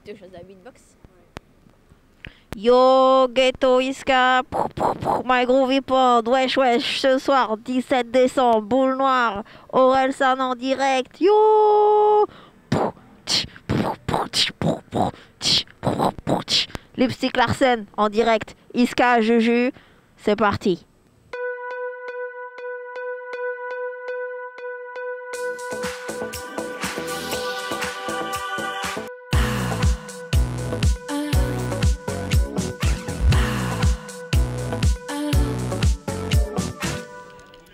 quelque chose à beatbox. Yo, Ghetto Iska, my groovy pod, wesh wesh, ce soir, 17 décembre, boule noire, Orelsan en direct, yo. Lipstick Larsen en direct, Iska, Juju, c'est parti.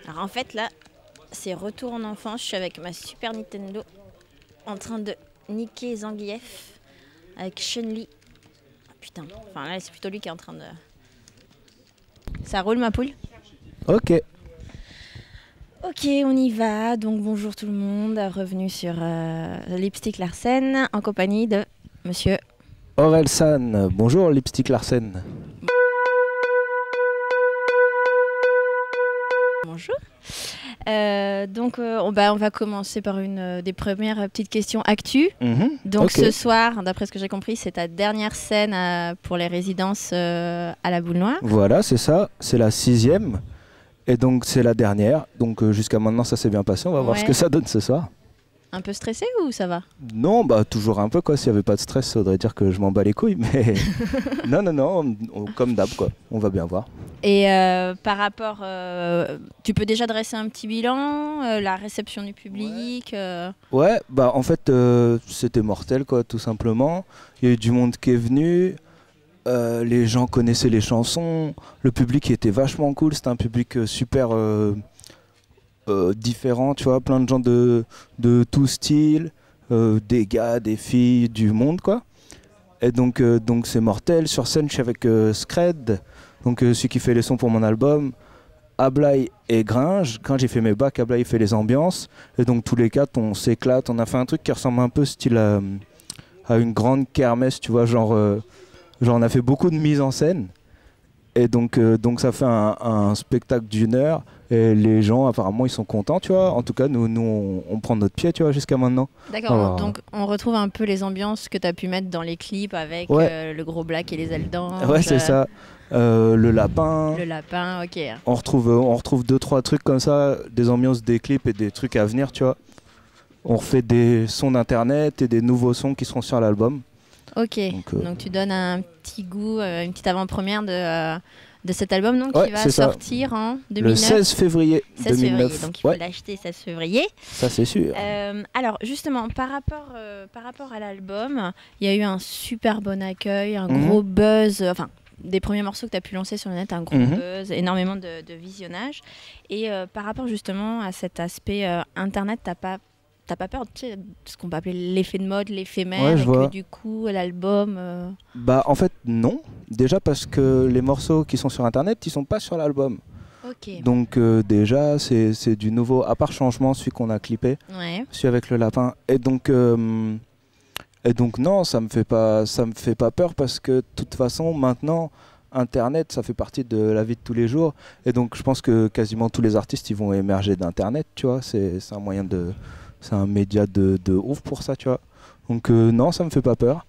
Alors en fait là, c'est retour en enfance, je suis avec ma Super Nintendo en train de niquer Zangief avec Chun-Li. Ah, putain, enfin là c'est plutôt lui qui est en train de... Ça roule ma poule? Ok. Ok, on y va. Donc bonjour tout le monde, revenu sur Lipstick Larsen en compagnie de monsieur... Orelsan, bonjour Lipstick Larsen. Bonjour. On va commencer par une des premières petites questions actu. Donc ok. ce soir, d'après ce que j'ai compris, c'est ta dernière scène pour les résidences à la Boule Noire. Voilà, c'est ça, c'est la 6e. Et donc c'est la dernière. Donc jusqu'à maintenant ça s'est bien passé, on va voir ce que ça donne ce soir. Un peu stressé ou ça va? Non, bah toujours un peu quoi, s'il n'y avait pas de stress, ça voudrait dire que je m'en bats les couilles, mais non, comme d'hab quoi, on va bien voir. Et par rapport, tu peux déjà dresser un petit bilan, la réception du public Ouais, bah en fait c'était mortel quoi, tout simplement. Il y a eu du monde qui est venu, les gens connaissaient les chansons, le public était vachement cool, c'était un public super différent, tu vois, plein de gens de tout style, des gars, des filles, du monde quoi. Et donc c'est mortel. Sur scène je suis avec Scred, donc celui qui fait les sons pour mon album, Ablai et Gringe. Quand j'ai fait mes bacs, Ablai fait les ambiances. Et donc tous les quatre on s'éclate, on a fait un truc qui ressemble un peu style à une grande kermesse, tu vois, genre on a fait beaucoup de mise en scène. Et donc ça fait un spectacle d'1 heure. Et les gens, apparemment, ils sont contents, tu vois. En tout cas, nous on prend notre pied, tu vois, jusqu'à maintenant. D'accord, Alors, donc on retrouve un peu les ambiances que tu as pu mettre dans les clips avec le gros black et les ailes d'ange. Ouais, c'est ça. Le lapin. Le lapin, ok. On retrouve 2-3 trucs comme ça, des ambiances, des clips et des trucs à venir, tu vois. On refait des sons d'internet et des nouveaux sons qui seront sur l'album. Ok, donc tu donnes un petit goût, une petite avant-première de cet album donc, qui va sortir en 2009. Le 16 février 2009. Février, donc il faut l'acheter 16 février. Ça c'est sûr. Alors justement, par rapport à l'album, il y a eu un super bon accueil, un gros buzz, enfin des premiers morceaux que tu as pu lancer sur le net, un gros buzz, énormément de visionnage. Et par rapport justement à cet aspect internet, t'as pas peur, tu sais, de ce qu'on peut appeler l'effet de mode, l'éphémère, et que du coup l'album... Bah en fait non, déjà parce que les morceaux qui sont sur internet, ils sont pas sur l'album. Ok. Donc déjà c'est du nouveau, à part Changement, celui qu'on a clippé, celui avec le lapin. Et donc non, ça me fait pas peur parce que de toute façon maintenant internet ça fait partie de la vie de tous les jours. Et donc je pense que quasiment tous les artistes ils vont émerger d'internet, tu vois, c'est un moyen de... C'est un média de ouf pour ça, tu vois. Donc non, ça me fait pas peur.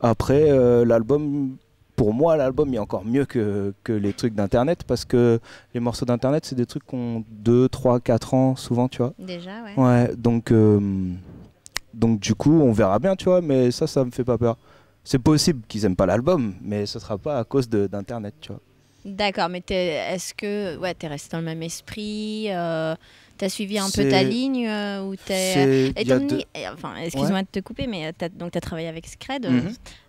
Après, l'album, pour moi, l'album est encore mieux que les trucs d'internet parce que les morceaux d'internet, c'est des trucs qui ont 2, 3, 4 ans souvent, tu vois. Déjà, ouais. Ouais, donc du coup, on verra bien, tu vois, mais ça me fait pas peur. C'est possible qu'ils aiment pas l'album, mais ce sera pas à cause d'internet, tu vois. D'accord, mais est-ce que t'es resté dans le même esprit t'as suivi un peu ta ligne ou enfin, excuse-moi de te couper, mais t'as travaillé avec Scred,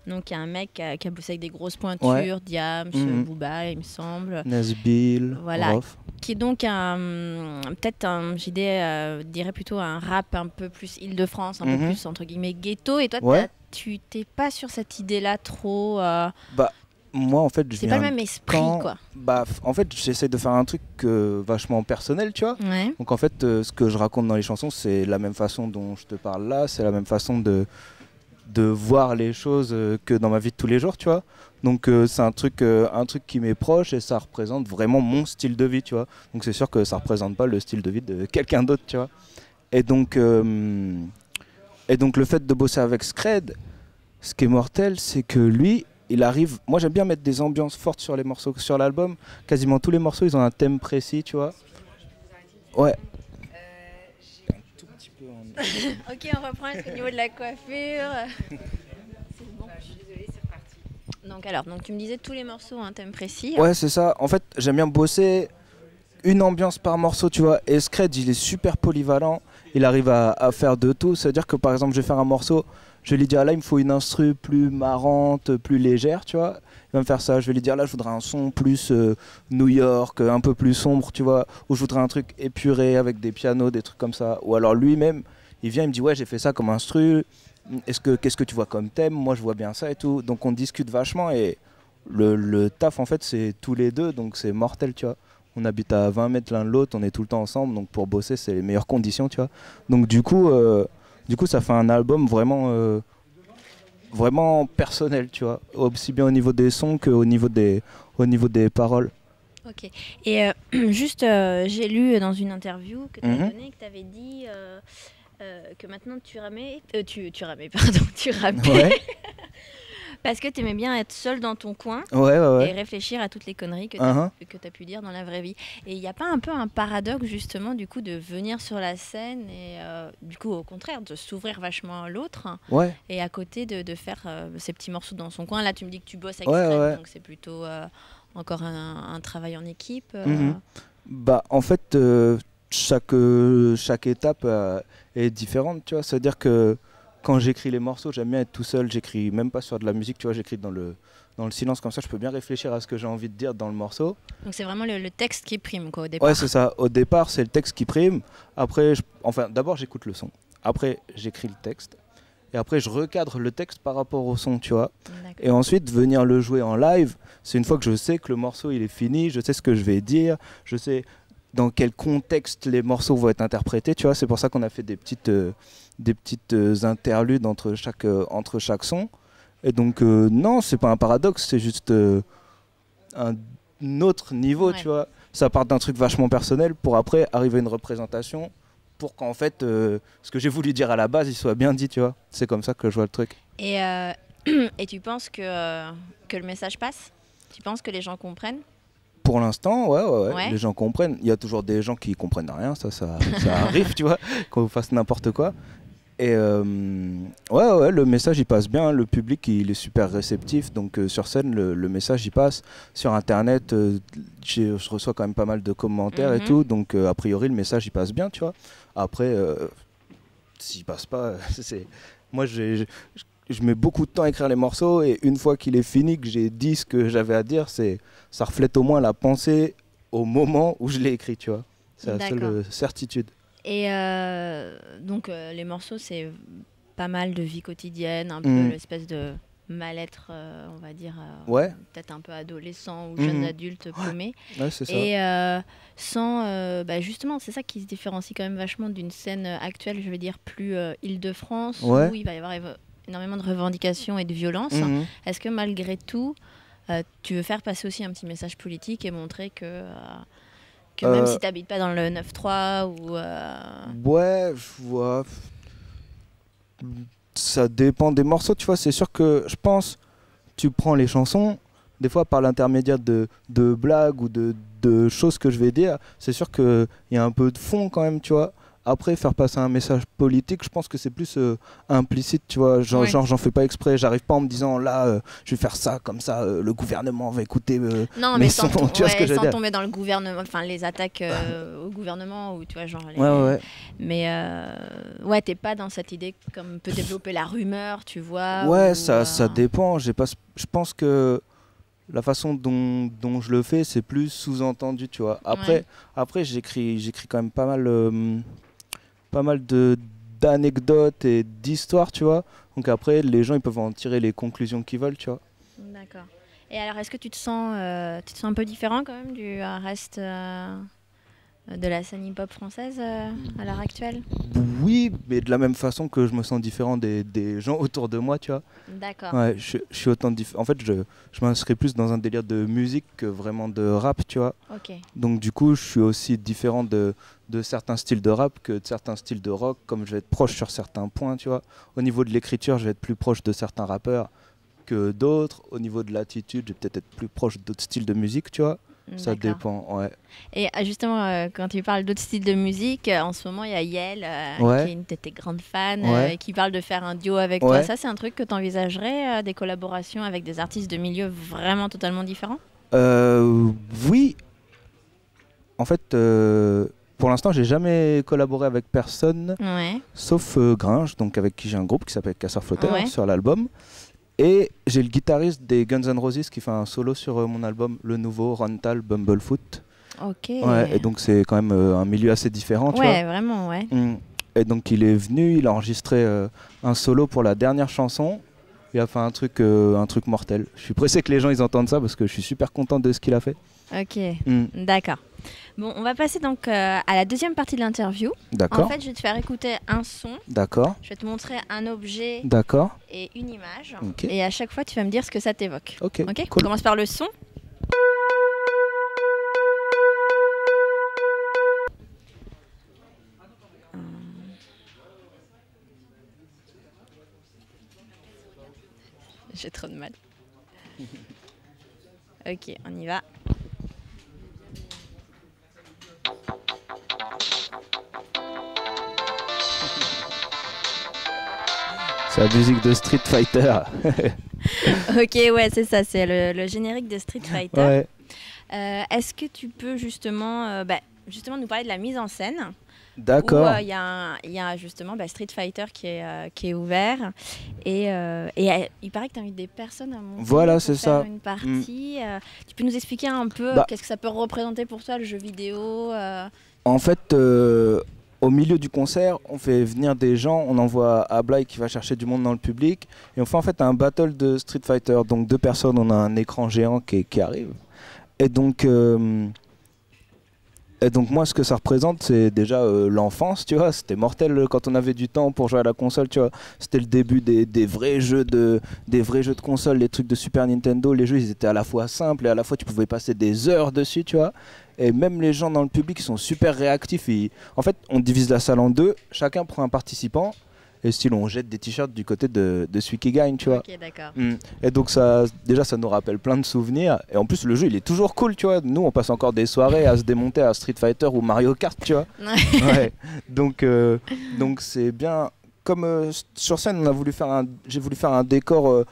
donc il y a un mec qui a bossé avec des grosses pointures, Diams, Booba, il me semble. Nesbill, voilà, Rof. Qui est donc peut-être un dirais plutôt un rap un peu plus Île-de-France, un peu plus entre guillemets ghetto. Et toi, tu t'es pas sur cette idée-là trop. Bah. Moi en fait c'est pas le même esprit quoi. Bah en fait j'essaie de faire un truc vachement personnel, tu vois. Donc en fait ce que je raconte dans les chansons c'est la même façon dont je te parle là, c'est la même façon de voir les choses que dans ma vie de tous les jours, tu vois. Donc c'est un truc qui m'est proche et ça représente vraiment mon style de vie, tu vois. Donc c'est sûr que ça représente pas le style de vie de quelqu'un d'autre, tu vois. Et donc le fait de bosser avec Scred, Ce qui est mortel, c'est que lui, il arrive. Moi, j'aime bien mettre des ambiances fortes sur les morceaux. Sur l'album, quasiment tous les morceaux, ils ont un thème précis, tu vois. Ouais. J'ai un tout petit peu en... Ok, on reprend au niveau de la coiffure. C'est bon. Je suis désolée, c'est reparti. Donc tu me disais tous les morceaux ont un thème précis. Ouais, c'est ça. En fait, j'aime bien bosser une ambiance par morceau, tu vois. Et Scred, il est super polyvalent. Il arrive à faire de tout. C'est-à-dire que par exemple, je vais faire un morceau, je vais lui dire là, il me faut une instru plus marrante, plus légère, tu vois. Il va me faire ça. Je vais lui dire là, je voudrais un son plus New York, un peu plus sombre, tu vois. Ou je voudrais un truc épuré avec des pianos, des trucs comme ça. Ou alors lui-même, il vient, il me dit ouais, j'ai fait ça comme instru. Qu'est-ce que tu vois comme thème? Moi, je vois bien ça et tout. Donc on discute vachement et le taf, en fait, c'est tous les deux. Donc c'est mortel, tu vois. On habite à 20 mètres l'un de l'autre, on est tout le temps ensemble, donc pour bosser, c'est les meilleures conditions, tu vois. Donc du coup, ça fait un album vraiment personnel, tu vois. Aussi bien au niveau des sons qu'au niveau des paroles. Ok. Et juste, j'ai lu dans une interview que tu avais donnée, que tu avais dit que maintenant tu ramais, tu rappais. Ouais. Parce que tu aimais bien être seul dans ton coin Ouais. et réfléchir à toutes les conneries que tu as pu dire dans la vraie vie. Et il n'y a pas un peu un paradoxe justement du coup de venir sur la scène et du coup au contraire de s'ouvrir vachement à l'autre et à côté de faire ces petits morceaux dans son coin. Là tu me dis que tu bosses avec Scred, donc c'est plutôt encore un travail en équipe. Bah en fait chaque étape est différente, tu vois. C'est-à-dire que quand j'écris les morceaux, j'aime bien être tout seul, j'écris même pas sur de la musique, tu vois, j'écris dans le silence, comme ça je peux bien réfléchir à ce que j'ai envie de dire dans le morceau. Donc c'est vraiment le texte qui prime quoi au départ. Ouais, c'est ça, au départ c'est le texte qui prime, après, d'abord j'écoute le son, après j'écris le texte, et après je recadre le texte par rapport au son, tu vois. Et ensuite venir le jouer en live, c'est une fois que je sais que le morceau il est fini, je sais ce que je vais dire, je sais dans quel contexte les morceaux vont être interprétés, tu vois, c'est pour ça qu'on a fait des petites interludes entre chaque son. Et donc non, c'est pas un paradoxe, c'est juste un autre niveau, tu vois. Ça part d'un truc vachement personnel pour après arriver à une représentation pour qu'en fait ce que j'ai voulu dire à la base il soit bien dit, tu vois. C'est comme ça que je vois le truc. Et tu penses que le message passe? Tu penses que les gens comprennent? Pour l'instant, ouais, les gens comprennent. Il y a toujours des gens qui comprennent rien, ça arrive, tu vois, qu'on fasse n'importe quoi. Et le message il passe bien, le public il est super réceptif, donc sur scène le message il passe. Sur internet, je reçois quand même pas mal de commentaires et tout, donc a priori le message il passe bien, tu vois. Après, s'il passe pas, moi je mets beaucoup de temps à écrire les morceaux et une fois qu'il est fini, que j'ai dit ce que j'avais à dire, ça reflète au moins la pensée au moment où je l'ai écrit, tu vois. C'est la seule certitude. Et donc les morceaux c'est pas mal de vie quotidienne, un peu l'espèce de mal-être, on va dire, peut-être un peu adolescent ou jeune adulte paumé. Ouais, c'est ça. Et sans, justement, c'est ça qui se différencie quand même vachement d'une scène actuelle, je veux dire, plus Île-de-France, où il va y avoir énormément de revendications et de violence. Est-ce que malgré tout, tu veux faire passer aussi un petit message politique et montrer que même si tu n'habites pas dans le 9-3 ou... Ouais, je vois. Ça dépend des morceaux, tu vois. C'est sûr que je pense, tu prends les chansons, des fois par l'intermédiaire de blagues ou de choses que je vais dire, c'est sûr qu'il y a un peu de fond quand même, tu vois. Après, faire passer un message politique, je pense que c'est plus implicite, tu vois. Genre, j'en fais pas exprès. J'arrive pas en me disant, là, je vais faire ça, comme ça, le gouvernement va écouter non, mais sans, tu vois ce que je veux dire. tomber dans le gouvernement, enfin, les attaques au gouvernement, ou tu vois, genre... Mais, t'es pas dans cette idée comme peut développer la rumeur, tu vois. Ouais, ça dépend. Je pense que la façon dont je le fais, c'est plus sous-entendu, tu vois. Après j'écris quand même pas mal d'anecdotes et d'histoires, tu vois. Donc après, les gens ils peuvent en tirer les conclusions qu'ils veulent, tu vois. D'accord. Et alors, est-ce que tu te sens un peu différent quand même du reste de la scène hip-hop française à l'heure actuelle? Oui, mais de la même façon que je me sens différent des gens autour de moi, tu vois. D'accord. Ouais, je suis autant différent. En fait, je m'inscris plus dans un délire de musique que vraiment de rap, tu vois. Ok. Donc du coup, je suis aussi différent de certains styles de rap que de certains styles de rock, comme je vais être proche sur certains points, tu vois. Au niveau de l'écriture, je vais être plus proche de certains rappeurs que d'autres. Au niveau de l'attitude, je vais peut-être être plus proche d'autres styles de musique, tu vois. Ça dépend, ouais. Et justement, quand tu parles d'autres styles de musique, en ce moment, il y a Yael, Ouais. qui est une de tes grandes fans, Ouais. qui parle de faire un duo avec Ouais. toi. Ça, c'est un truc que tu envisagerais, des collaborations avec des artistes de milieux vraiment totalement différents? Oui. En fait, pour l'instant, j'ai jamais collaboré avec personne, Ouais. sauf Gringe, donc avec qui j'ai un groupe qui s'appelle Casseur Flotteur Ouais. sur l'album. Et j'ai le guitariste des Guns N' Roses qui fait un solo sur mon album, le nouveau Rontal Bumblefoot. Ok. Ouais, et donc c'est quand même un milieu assez différent, tu Ouais, vois. vraiment, ouais. Et donc il est venu, il a enregistré un solo pour la dernière chanson. Il a fait un truc mortel. Je suis pressé que les gens ils entendent ça parce que je suis super content de ce qu'il a fait. Ok, d'accord. Bon, on va passer donc à la deuxième partie de l'interview. D'accord. En fait, je vais te faire écouter un son. D'accord. Je vais te montrer un objet D'accord. et une image. Ok. Et à chaque fois, tu vas me dire ce que ça t'évoque. Ok. Ok. Cool. On commence par le son. J'ai trop de mal. Ok, on y va. C'est la musique de Street Fighter. Ok, ouais, c'est ça, c'est le générique de Street Fighter. Ouais. Est-ce que tu peux justement nous parler de la mise en scène? D'accord. Où il y a justement Street Fighter qui est ouvert et il paraît que tu invites des personnes à monter Voilà, pour c'est faire ça. une partie. Tu peux nous expliquer un peu qu'est-ce que ça peut représenter pour toi le jeu vidéo? En fait, au milieu du concert, on fait venir des gens, on envoie Ablai qui va chercher du monde dans le public et on fait en fait un battle de Street Fighter. Donc deux personnes, on a un écran géant qui arrive. Et donc moi, ce que ça représente, c'est déjà l'enfance, tu vois. C'était mortel quand on avait du temps pour jouer à la console, tu vois. C'était le début des vrais jeux de console, les trucs de Super Nintendo. Les jeux, ils étaient à la fois simples et à la fois tu pouvais passer des heures dessus, tu vois. Et même les gens dans le public, ils sont super réactifs. En fait, on divise la salle en deux. Chacun prend un participant. Et style, on jette des t-shirts du côté de celui qui gagne, tu vois. Ok, d'accord. Et donc ça nous rappelle plein de souvenirs. Et en plus, le jeu, il est toujours cool, tu vois. Nous, on passe encore des soirées à se démonter à Street Fighter ou Mario Kart, tu vois. Ouais. Donc c'est bien. Comme sur scène, j'ai voulu faire un décor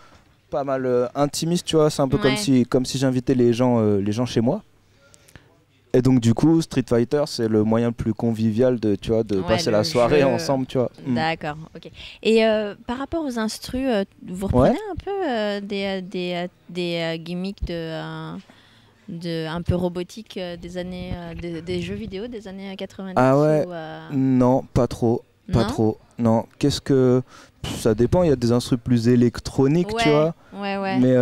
pas mal intimiste, tu vois. C'est un peu comme si j'invitais les gens chez moi. Et donc du coup, Street Fighter, c'est le moyen le plus convivial de passer la soirée ensemble, tu vois. D'accord, ok. Et par rapport aux instrus, vous reprenez un peu des gimmicks de un peu robotique des années des jeux vidéo des années 90? Ah ouais. Non, pas trop. Pas Non trop. Non. Qu'est-ce que ça dépend, il y a des instrus plus électroniques, tu vois. Ouais. Mais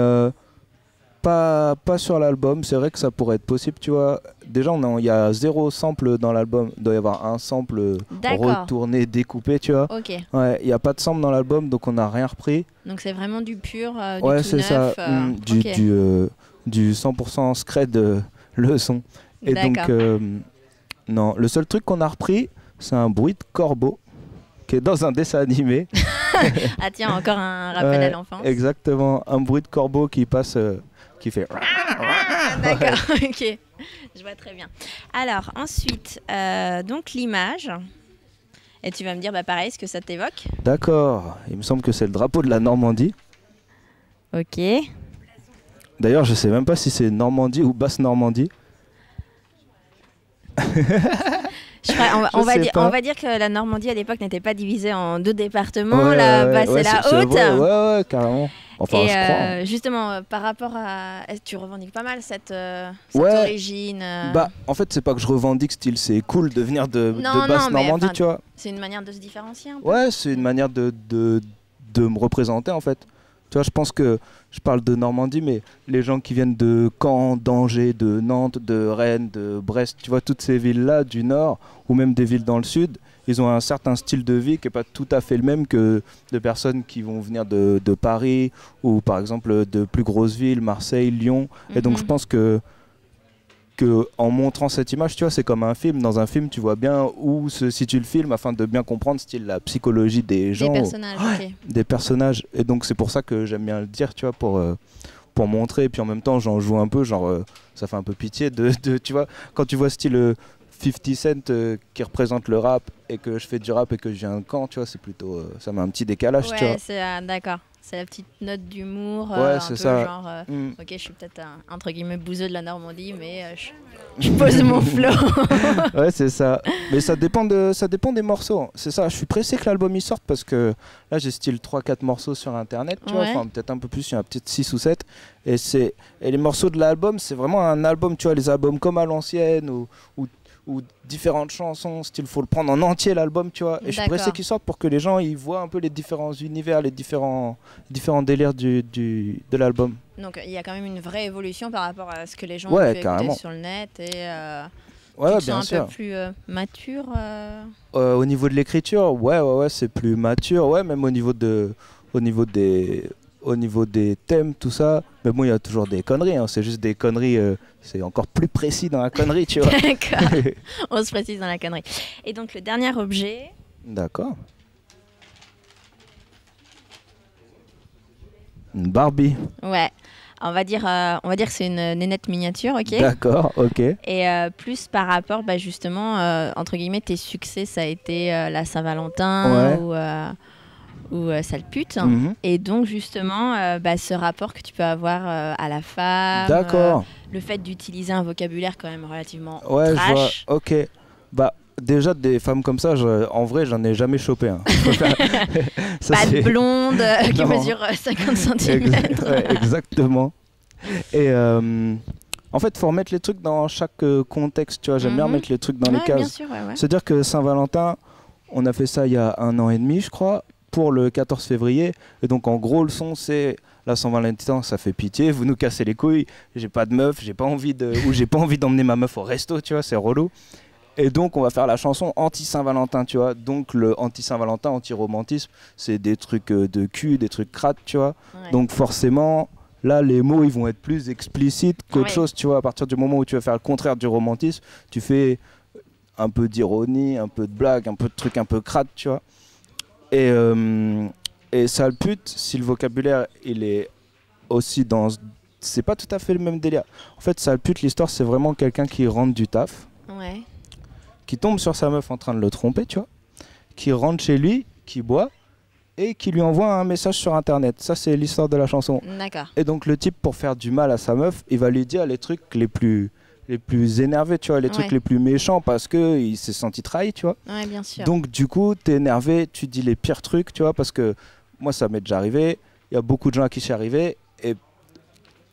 pas sur l'album, c'est vrai que ça pourrait être possible, tu vois. Déjà, il y a 0 sample dans l'album. Il doit y avoir un sample retourné, découpé, tu vois. Ok. Ouais, il n'y a pas de sample dans l'album, donc on n'a rien repris. Donc c'est vraiment du pur, du ouais, tout c'est neuf. Ça. Du 100% scred, le son. Et donc, non, le seul truc qu'on a repris, c'est un bruit de corbeau qui est dans un dessin animé. Ah tiens, encore un rappel à l'enfance. Exactement, un bruit de corbeau qui passe... qui fait... D'accord, ok, je vois très bien. Alors ensuite, donc l'image, et tu vas me dire pareil ce que ça t'évoque. D'accord, il me semble que c'est le drapeau de la Normandie. Ok. D'ailleurs, je sais même pas si c'est Normandie ou Basse-Normandie. On va dire que la Normandie à l'époque n'était pas divisée en 2 départements, la basse et la haute. Ouais, carrément. Enfin, et je crois. Justement, par rapport à... Tu revendiques pas mal cette origine en fait, c'est pas que je revendique style, c'est cool de venir de Basse-Normandie, tu vois. C'est une manière de se différencier un peu. Ouais, c'est une manière de me représenter, en fait. Tu vois, je pense que je parle de Normandie, mais les gens qui viennent de Caen, d'Angers, de Nantes, de Rennes, de Brest, tu vois, toutes ces villes-là du nord, ou même des villes dans le sud, ils ont un certain style de vie qui n'est pas tout à fait le même que de personnes qui vont venir de Paris, ou par exemple de plus grosses villes, Marseille, Lyon. Et donc je pense que en montrant cette image, tu vois, c'est comme un film. Dans un film, tu vois bien où se situe le film afin de bien comprendre style la psychologie des gens, des personnages, ok. des personnages. Et donc c'est pour ça que j'aime bien le dire, tu vois, pour montrer. Et puis en même temps, j'en joue un peu, genre ça fait un peu pitié tu vois, quand tu vois style 50 Cent qui représente le rap et que je fais du rap et que je viens de Caen, tu vois, c'est plutôt ça met un petit décalage, tu vois. Ouais, c'est d'accord. C'est la petite note d'humour, Ouais, un c'est peu ça. genre, ok, je suis peut-être un entre guillemets bouseux de la Normandie, mais je pose mon flow. Ouais, c'est ça. Mais ça dépend des morceaux. C'est ça, je suis pressé que l'album y sorte parce que là j'ai style 3-4 morceaux sur internet, tu vois, Ouais. enfin peut-être un peu plus, il y en a peut-être 6 ou 7. Et les morceaux de l'album, c'est vraiment un album, tu vois, les albums comme à l'ancienne ou différentes chansons, style faut le prendre en entier l'album, tu vois. Et je suis pressé D'accord. qu'il sorte pour que les gens ils voient un peu les différents univers, les différents délires de l'album. Donc il y a quand même une vraie évolution par rapport à ce que les gens Ouais, ont pu carrément. écouter sur le net et Ouais, tu te bien sens un sûr. peu plus mature. Au niveau de l'écriture, ouais, c'est plus mature. Ouais, même au niveau des thèmes, tout ça. Mais bon, il y a toujours des conneries. Hein. C'est juste des conneries. C'est encore plus précis dans la connerie, tu vois. D'accord. On se précise dans la connerie. Et donc le dernier objet. D'accord. Une Barbie. Ouais. On va dire que c'est une nénette miniature, ok. D'accord, ok. Et plus par rapport, bah, justement, entre guillemets, tes succès, ça a été la Saint-Valentin ou Sale pute. Mhm. Et donc, justement, bah, ce rapport que tu peux avoir à la femme, D'accord. le fait d'utiliser un vocabulaire quand même relativement Ouais, je vois. trash. Ok. Bah, déjà, des femmes comme ça, en vrai, j'en ai jamais chopé. Hein. Ça, Pas de c'est- blonde qui Non. mesure 50 cm. Ouais, exactement. Et en fait, faut remettre les trucs dans chaque contexte, tu vois. J'aime bien Mhm. remettre les trucs dans les Bien cases. sûr, ouais. C'est-à-dire que Saint-Valentin, on a fait ça il y a 1 an et demi, je crois, pour le 14 février. Et donc, en gros, le son, c'est la Saint-Valentin, ça fait pitié, vous nous cassez les couilles, j'ai pas de meuf, j'ai pas envie d'emmener ma meuf au resto, tu vois, c'est relou. Et donc, on va faire la chanson anti-Saint-Valentin, tu vois. Donc, le anti-Saint-Valentin, anti-romantisme, c'est des trucs de cul, des trucs crades, tu vois. Ouais. Donc, forcément, là, les mots, ils vont être plus explicites qu'autre Ouais. chose, tu vois. À partir du moment où tu vas faire le contraire du romantisme, tu fais un peu d'ironie, un peu de blague, un peu de trucs un peu crades, tu vois. Et sale pute, si le vocabulaire, il est aussi dans... C'est pas tout à fait le même délire. En fait, sale pute, l'histoire, c'est vraiment quelqu'un qui rentre du taf, Ouais. qui tombe sur sa meuf en train de le tromper, tu vois, qui rentre chez lui, qui boit, et qui lui envoie un message sur internet. Ça, c'est l'histoire de la chanson. D'accord. Et donc le type, pour faire du mal à sa meuf, il va lui dire les trucs les plus énervés, tu vois, les trucs Ouais. les plus méchants parce qu'il s'est senti trahi, tu vois. Ouais, bien sûr. Donc du coup, t'es énervé, tu dis les pires trucs, tu vois, parce que moi, ça m'est déjà arrivé, il y a beaucoup de gens à qui c'est arrivé, et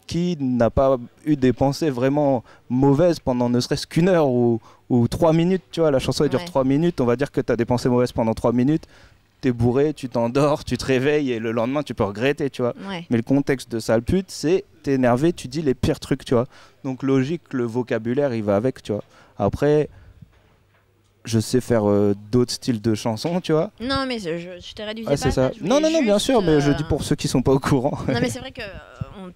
qui n'a pas eu des pensées vraiment mauvaises pendant ne serait-ce qu'une heure ou 3 minutes, tu vois, la chanson elle dure Ouais. 3 minutes, on va dire que tu as des pensées mauvaises pendant 3 minutes, t'es bourré, tu t'endors, tu te réveilles et le lendemain tu peux regretter, tu vois. Ouais. Mais le contexte de sale pute, c'est t'es énervé, tu dis les pires trucs, tu vois. Donc logique, le vocabulaire il va avec, tu vois. Après, je sais faire d'autres styles de chansons, tu vois. Non, mais je te réduisais Ouais, pas c'est ça. je Non, voulais non, bien juste, sûr, mais je dis pour ceux qui sont pas au courant. Non, mais c'est vrai que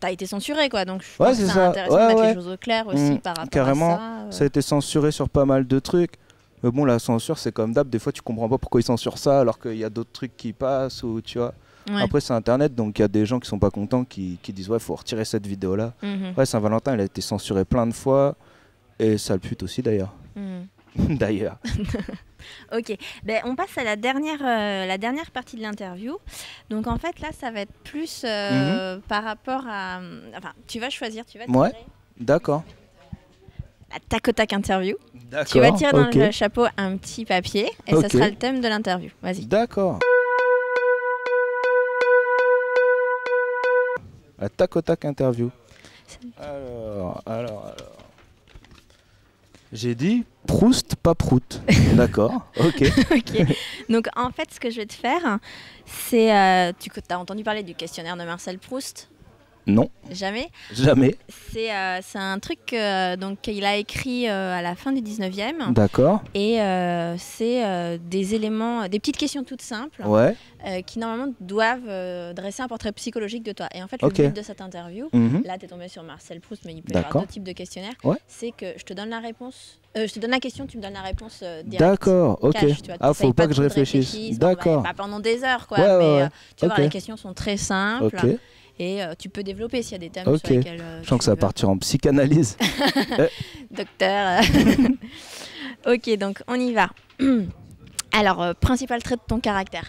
t'as été censuré, quoi. Donc je Ouais, pense que c'est c'est ça. intéressant Ouais, de mettre ouais. les choses au clair aussi par rapport carrément. à ça. Ça a été censuré sur pas mal de trucs. Mais bon, la censure, c'est comme d'hab. Des fois, tu comprends pas pourquoi ils censurent ça alors qu'il y a d'autres trucs qui passent ou tu vois. Ouais. Après, c'est Internet, donc il y a des gens qui sont pas contents qui disent ouais, faut retirer cette vidéo-là. Mhm. Ouais, Saint-Valentin, il a été censuré plein de fois. Et sale pute aussi, d'ailleurs. Mhm. D'ailleurs. Ok, ben, on passe à la dernière partie de l'interview. Donc en fait là, ça va être plus par rapport à... Enfin, tu vas choisir, tu vas tirer Ouais, d'accord. la tac au tac interview. D'accord. Tu vas tirer dans ok. le chapeau un petit papier et ça Ok. sera le thème de l'interview. Vas-y. D'accord. La tac au tac interview. Alors. J'ai dit Proust, pas Prout. D'accord, ok. Ok. Donc en fait, ce que je vais te faire, c'est... tu as entendu parler du questionnaire de Marcel Proust? Non, Jamais. jamais. C'est un truc donc, qu'il a écrit à la fin du 19e. D'accord. Et c'est des éléments, des petites questions toutes simples Ouais. qui normalement doivent dresser un portrait psychologique de toi. Et en fait, Ok. le but de cette interview, Mhm. là tu es tombé sur Marcel Proust, mais il peut y avoir D'accord. d'autres types de questionnaires, Ouais. c'est que je te donne la réponse, je te donne la question, tu me donnes la réponse directe. D'accord, ok. Cash, tu vois, Ah, faut t'essayes pas que je trop de réfléchisse. réfléchir, D'accord. pas pendant des heures, quoi. Ouais, ouais, mais ouais. tu vas Ok. voir, les questions sont très simples. Ok. Et tu peux développer s'il y a des thèmes Ok. sur lesquels Je sens que tu ça va veux. partir en psychanalyse. Docteur. Ok, donc on y va. Alors, principal trait de ton caractère.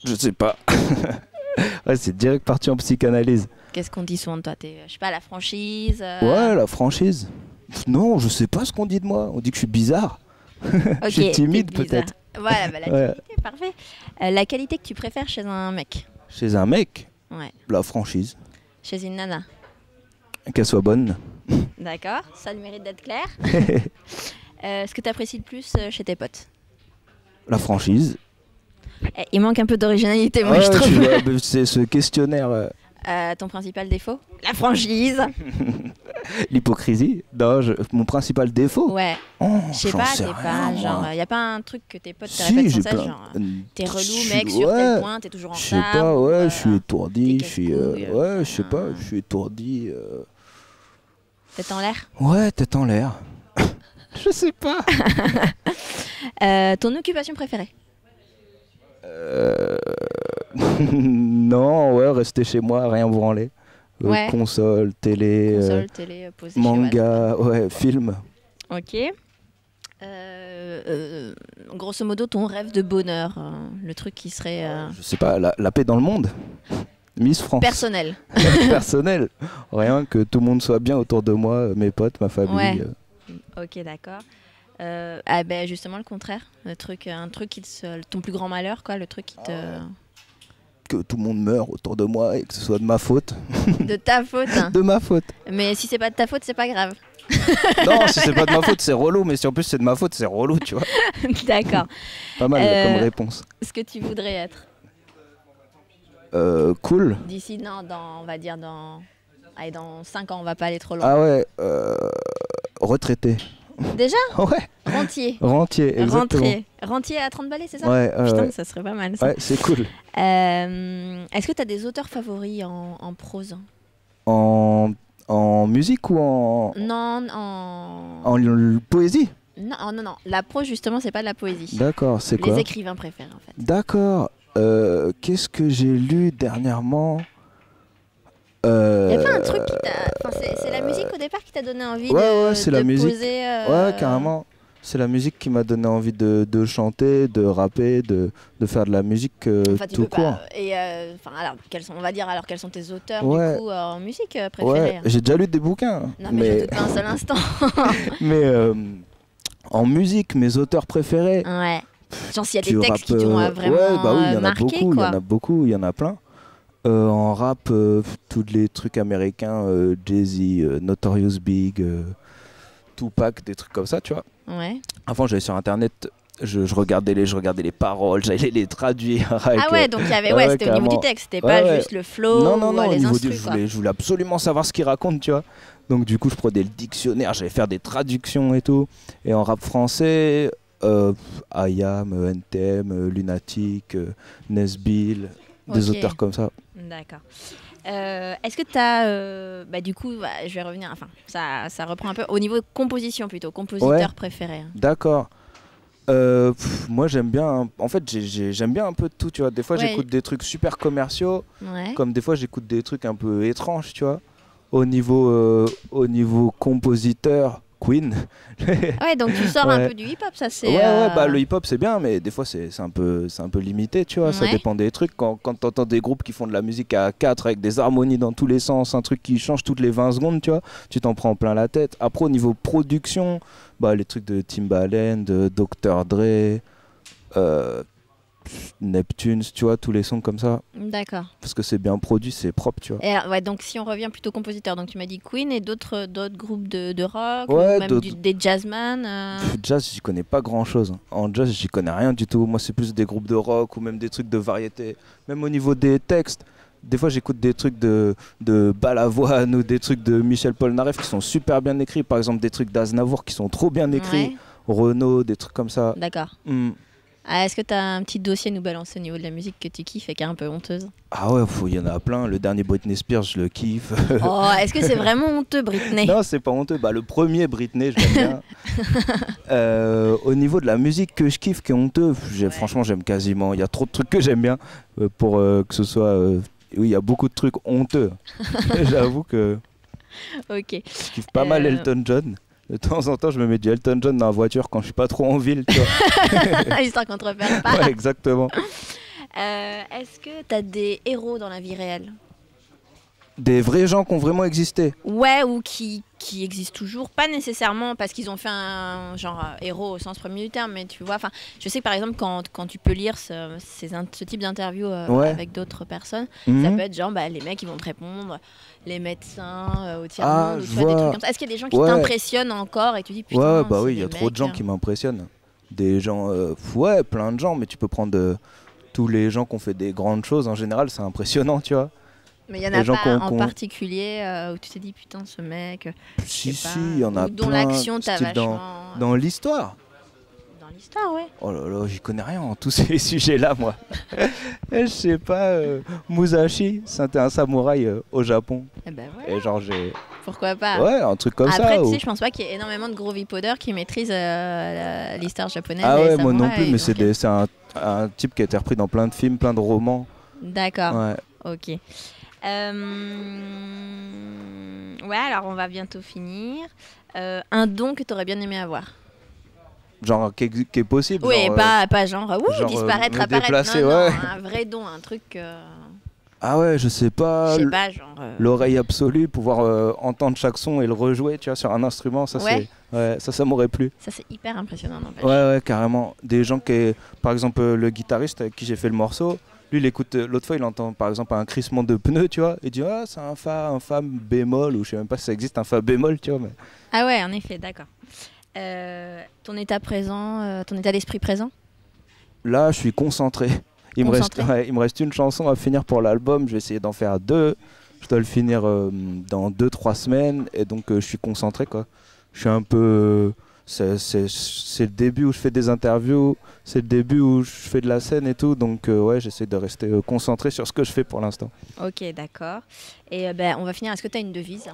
Je sais pas. Ouais, c'est direct parti en psychanalyse. Qu'est-ce qu'on dit souvent de toi? T'es, je sais pas, la franchise. Ouais, la franchise. Non, je sais pas ce qu'on dit de moi. On dit que je suis bizarre. Je suis timide, t'es bizarre. peut-être. Voilà, bah, la Ouais. timidité, parfait. La qualité que tu préfères chez un mec. Chez un mec, Ouais. la franchise. Chez une nana. Qu'elle soit bonne. D'accord, ça a le mérite d'être clair. Ce que tu apprécies le plus chez tes potes. La franchise. Il manque un peu d'originalité, moi, Ouais, je trouve. c'est ce questionnaire. Ton principal défaut? La franchise. L'hypocrisie. Non, mon principal défaut. Ouais. Oh, Je sais j'en pas, sais t'es rien, pas moi. genre, y a pas un truc que tes potes te Si, répètent sans j'ai cesse, plein. genre, t'es Je relou suis- mec sur ouais. tel point, t'es toujours en Je sais retard. pas, ou, ouais, je suis étourdi, t'es je suis. casse-couille, Ouais, je sais machin. pas, je suis étourdi. Tête en l'air. Ouais, tête en l'air. Je sais pas. Ton occupation préférée? Non, ouais, rester chez moi, rien branler. Ouais. Console, télé, Console, télé, posée chez manga, ouais, film. Waz. Ok. Grosso modo, ton rêve de bonheur, le truc qui serait Je sais pas, la paix dans le monde. Miss France. personnel. Personnel. Rien que tout le monde soit bien autour de moi, mes potes, ma famille. Ouais. Ok, d'accord. Ah ben justement le contraire, un truc qui ton plus grand malheur, quoi, le truc qui te, Que tout le monde meure autour de moi et que ce soit de ma faute. de ta faute. Hein. De ma faute. Mais si c'est pas de ta faute, c'est pas grave. Non, si c'est pas de ma faute, c'est relou. Mais si en plus c'est de ma faute, c'est relou, tu vois. D'accord. Pas mal comme réponse. Ce que tu voudrais être Cool. d'ici, non, on va dire allez, dans 5 ans, on va pas aller trop loin. Ah ouais, retraité. Déjà Ouais, Rentier. rentier, exactement. Rentier à 30 balais, c'est ça? Ouais, Putain, ouais. ça serait pas mal ça. Ouais, c'est cool. Est-ce que tu as des auteurs favoris en prose? En musique ou Non, en poésie? non, non, non. La prose, justement, c'est pas de la poésie. D'accord, c'est quoi? Les écrivains préfèrent, en fait. D'accord. Qu'est-ce que j'ai lu dernièrement? Y a pas un truc qui t'a... Enfin, c'est la musique au départ qui t'a donné envie Ouais, c'est de la musique. poser... Ouais, carrément. C'est la musique qui m'a donné envie de chanter, de rapper, de faire de la musique Enfin, tu tout peux court. pas... Et, enfin, alors, on va dire, alors, quels sont tes auteurs, Ouais. du coup, en musique préférés? Ouais, j'ai déjà lu des bouquins. Non, mais je doute pas un seul instant. mais en musique, mes auteurs préférés. Ouais. Genre, s'il y a tu des textes qui rappes, t'ont vraiment ouais, bah oui, il y en a marqué, beaucoup, quoi. il y en a beaucoup, il y en a plein. En rap, tous les trucs américains, Jay-Z, Notorious Big, Tupac, des trucs comme ça, tu vois. Ouais. Avant, j'allais sur internet, je regardais les paroles, j'allais les traduire. Ah ouais, donc il y avait, ouais, c'était au niveau carrément. du texte, c'était Ouais, pas ouais. juste le flow Non, ou au les niveau instrus, quoi. je voulais absolument savoir ce qu'il raconte, tu vois. Donc du coup, je prenais le dictionnaire, j'allais faire des traductions et tout. Et en rap français, IAM, NTM, Lunatic, Nesbill, des Ok. auteurs comme ça. D'accord. Est-ce que tu as, du coup, je vais revenir, enfin, ça reprend un peu au niveau composition plutôt, compositeur Ouais. préféré. Hein. D'accord. Moi j'aime bien, en fait j'aime bien un peu de tout, tu vois. Des fois Ouais. j'écoute des trucs super commerciaux, Ouais. comme des fois j'écoute des trucs un peu étranges, tu vois. Au niveau compositeur, Queen. Ouais, donc tu sors un Ouais. peu du hip-hop, ça c'est. Ouais, bah le hip-hop c'est bien, mais des fois c'est un peu limité, tu vois. Ça Ouais. dépend des trucs. Quand t'entends des groupes qui font de la musique à 4 avec des harmonies dans tous les sens, un truc qui change toutes les 20 secondes, tu vois, tu t'en prends plein la tête. Après, au niveau production, bah les trucs de Timbaland, de Dr. Dre, Neptunes, tu vois, tous les sons comme ça. D'accord. Parce que c'est bien produit, c'est propre, tu vois. Et alors, ouais, donc si on revient plutôt compositeur, donc tu m'as dit Queen et d'autres groupes de rock, Ouais, ou même des jazzman. Jazz, j'y connais pas grand chose. En jazz, j'y connais rien du tout. Moi, c'est plus des groupes de rock ou même des trucs de variété. Même au niveau des textes, des fois, j'écoute des trucs de Balavoine ou des trucs de Michel Polnareff qui sont super bien écrits. Par exemple, des trucs d'Aznavour qui sont trop bien écrits. Ouais. Renaud, des trucs comme ça. D'accord. Est-ce que tu as un petit dossier à nous balancer au niveau de la musique que tu kiffes et qui est un peu honteuse? Ah ouais, il y en a plein. Le dernier Britney Spears, je le kiffe. Oh, est-ce que c'est vraiment honteux, Britney? Non, c'est pas honteux. Bah, le premier Britney, je l'aime bien. Au niveau de la musique que je kiffe, qui est honteux, franchement, j'aime quasiment. Il y a trop de trucs que j'aime bien pour que ce soit. Oui, il y a beaucoup de trucs honteux. J'avoue que Ok. je kiffe pas mal Elton John. De temps en temps, je me mets du Elton John dans la voiture quand je suis pas trop en ville, tu vois. Histoire qu'on te repère pas. Ouais, exactement. Est-ce que tu as des héros dans la vie réelle? Des vrais gens qui ont vraiment existé. Ouais, ou qui existent toujours, pas nécessairement parce qu'ils ont fait un genre héros au sens premier du terme, mais tu vois, je sais que par exemple quand tu peux lire ce type d'interview avec d'autres personnes, ça peut être genre les mecs qui vont te répondre, les médecins au tiers-monde, ou tu vois, des trucs comme ça. Est-ce qu'il y a des gens qui t'impressionnent encore et tu dis putain, ouais, bah oui, il y a trop de gens qui m'impressionnent. Des gens, plein de gens, mais tu peux prendre tous les gens qui ont fait des grandes choses, en général, c'est impressionnant, tu vois. Mais il y en a pas en particulier où tu t'es dit putain ce mec. Si, il y en a dont plein. L'action t'a vachement. Dans l'histoire. Dans l'histoire, ouais. Oh là là, j'y connais rien en tous ces sujets-là, moi. Je sais pas, Musashi, c'était un samouraï au Japon. Et ben ouais. Et genre pourquoi pas? Ouais, un truc comme ça. Après, tu sais, je pense pas qu'il y ait énormément de gros vipodeurs qui maîtrisent l'histoire japonaise. Ah ouais, moi non plus, mais c'est un type qui a été repris dans plein de films, plein de romans. D'accord. Ouais. Ok. Ouais, alors on va bientôt finir. Un don que tu aurais bien aimé avoir? Genre qui est possible. Oui, genre, pas genre disparaître, apparaître. Déplacer, non, ouais. un vrai don, un truc. Ah ouais, je sais pas. Genre. L'oreille absolue, pouvoir entendre chaque son et le rejouer, tu vois, sur un instrument, ça ça m'aurait plu. Ça c'est hyper impressionnant, n'empêche. Ouais, carrément. Des gens par exemple, le guitariste avec qui j'ai fait le morceau. Lui, il écoute, l'autre fois, il entend par exemple un crissement de pneus, tu vois, et il dit ah, c'est un fa bémol, ou je sais même pas si ça existe un fa bémol, tu vois. Mais... Ah ouais, en effet, d'accord. Ton état présent, ton état d'esprit présent? Là, je suis concentré. Il me reste une chanson à finir pour l'album, je vais essayer d'en faire 2. Je dois le finir dans 2-3 semaines, et donc je suis concentré, quoi. Je suis un peu... C'est le début où je fais des interviews, c'est le début où je fais de la scène et tout, donc ouais, j'essaie de rester concentré sur ce que je fais pour l'instant. Ok, d'accord. Et on va finir, est-ce que tu as une devise?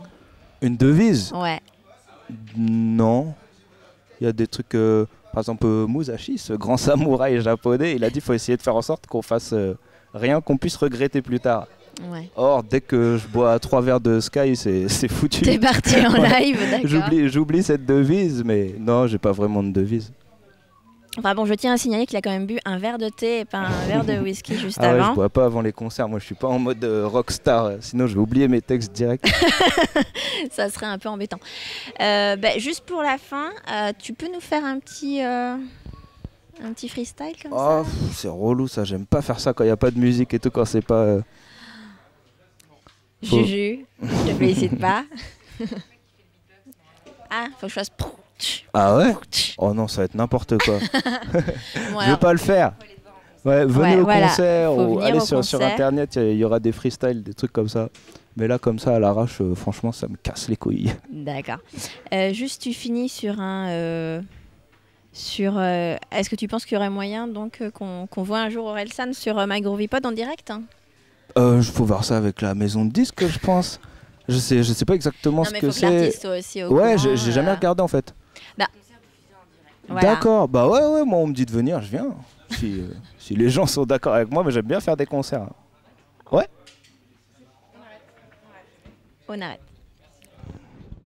Une devise? Ouais. Non. Il y a des trucs, par exemple Musashi, ce grand samouraï japonais, il a dit qu'il faut essayer de faire en sorte qu'on fasse rien qu'on puisse regretter plus tard. Ouais. Or, dès que je bois 3 verres de Sky, c'est foutu. T'es parti en live, d'accord. J'oublie cette devise, mais non, j'ai pas vraiment de devise. Enfin bon, je tiens à signaler qu'il a quand même bu un verre de thé et pas un verre de whisky juste avant. avant. Ouais, je bois pas avant les concerts, moi je suis pas en mode rockstar, sinon je vais oublier mes textes direct. Ça serait un peu embêtant. Juste pour la fin, tu peux nous faire un petit freestyle comme ça? C'est relou ça, j'aime pas faire ça quand il y a pas de musique et tout, quand c'est pas... Juju, je te félicite pas. Ah, faut que je fasse... Ah ouais? Oh non, ça va être n'importe quoi. Bon, je vais pas le faire. Ouais, venez au concert ou allez sur internet, il y aura des freestyles, des trucs comme ça. Mais là, comme ça, à l'arrache, franchement, ça me casse les couilles. D'accord. Juste, tu finis sur un... est-ce que tu penses qu'il y aurait moyen donc qu'on voit un jour Orelsan sur My Groovy Pod en direct? Faut voir ça avec la maison de disques, je pense. Je sais pas exactement ce que c'est. Ouais, j'ai jamais regardé en fait. Voilà. D'accord, bah ouais, moi on me dit de venir, je viens. Si les gens sont d'accord avec moi, mais j'aime bien faire des concerts. Ouais. On arrête.